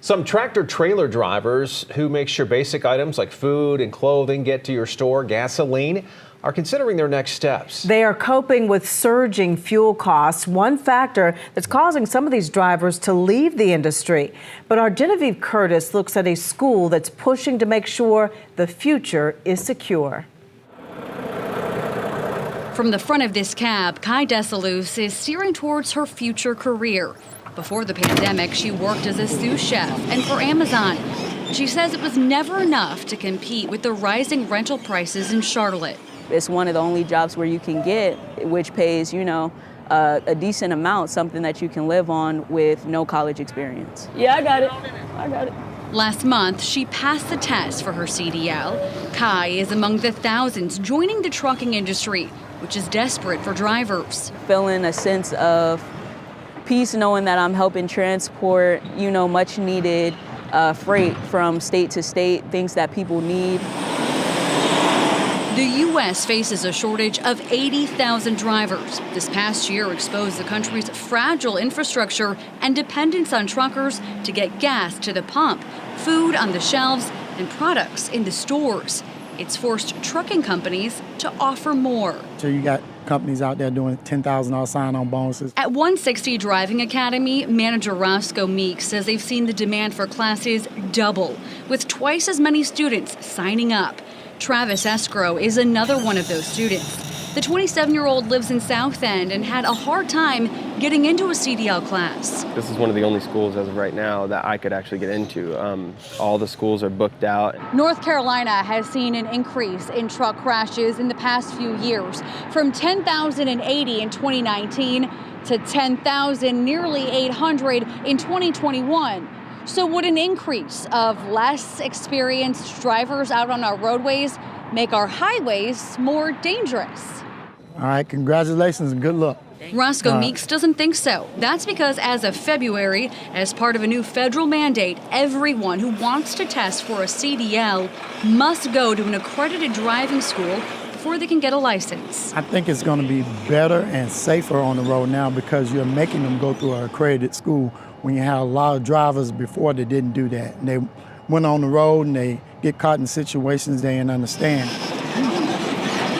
Some tractor-trailer drivers who make sure basic items like food and clothing get to your store, gasoline, are considering their next steps. They are coping with surging fuel costs, one factor that's causing some of these drivers to leave the industry. But our Genevieve Curtis looks at a school that's pushing to make sure the future is secure. From the front of this cab, Kai Desalus is steering towards her future career. Before the pandemic, she worked as a sous chef and for Amazon. She says it was never enough to compete with the rising rental prices in Charlotte. It's one of the only jobs where you can get, which pays, a decent amount, something that you can live on with no college experience. Yeah, I got it. Last month, she passed the test for her CDL. Kai is among the thousands joining the trucking industry, which is desperate for drivers. Feeling a sense of peace knowing that I'm helping transport, much needed freight from state to state, things that people need. The U.S. faces a shortage of 80,000 drivers. This past year exposed the country's fragile infrastructure and dependence on truckers to get gas to the pump, food on the shelves, and products in the stores. It's forced trucking companies to offer more. So you got companies out there doing $10,000 sign-on bonuses. At 160 Driving Academy, manager Roscoe Meeks says they've seen the demand for classes double, with twice as many students signing up. Travis Escrow is another one of those students. The 27-year-old lives in South End and had a hard time getting into a CDL class. This is one of the only schools as of right now that I could actually get into. All the schools are booked out. North Carolina has seen an increase in truck crashes in the past few years, from 10,080 in 2019 to 10,000, nearly 800 in 2021. So would an increase of less experienced drivers out on our roadways make our highways more dangerous? All right, congratulations and good luck. Roscoe Meeks doesn't think so. That's because as of February, as part of a new federal mandate, everyone who wants to test for a CDL must go to an accredited driving school before they can get a license. I think it's going to be better and safer on the road now because you're making them go through an accredited school when you have a lot of drivers before that didn't do that. And they went on the road and they get caught in situations they didn't understand.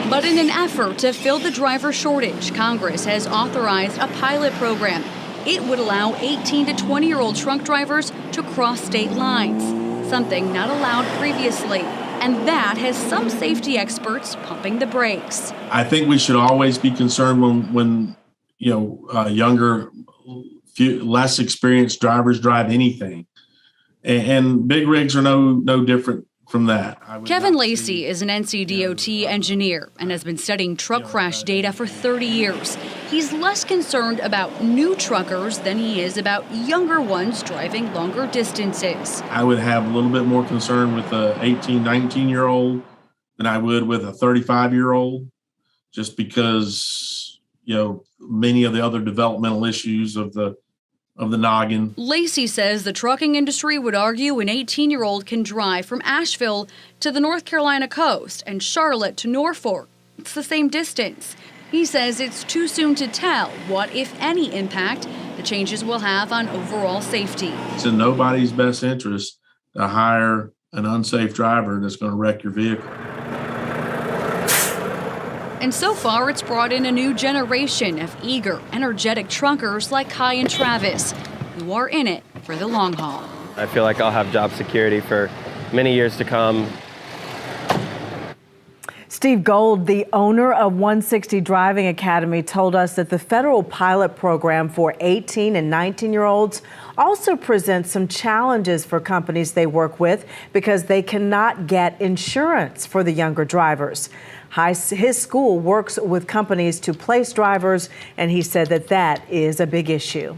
But in an effort to fill the driver shortage, Congress has authorized a pilot program. It would allow 18 to 20-year-old truck drivers to cross state lines, something not allowed previously. And that has some safety experts pumping the brakes. I think we should always be concerned when younger, less experienced drivers drive anything. And big rigs are no different from that. Kevin Lacey is an NCDOT engineer and has been studying truck crash data for 30 years. He's less concerned about new truckers than he is about younger ones driving longer distances. I would have a little bit more concern with a 18, 19-year-old than I would with a 35-year-old, just because, many of the other developmental issues of the noggin. Lacey says the trucking industry would argue an 18-year-old can drive from Asheville to the North Carolina coast and Charlotte to Norfolk. It's the same distance. He says it's too soon to tell what, if any, impact the changes will have on overall safety. It's in nobody's best interest to hire an unsafe driver that's going to wreck your vehicle. And so far, it's brought in a new generation of eager, energetic truckers like Kai and Travis, who are in it for the long haul. I feel like I'll have job security for many years to come. Steve Gold, the owner of 160 Driving Academy, told us that the federal pilot program for 18 and 19-year-olds also presents some challenges for companies they work with because they cannot get insurance for the younger drivers. His school works with companies to place drivers, and he said that is a big issue.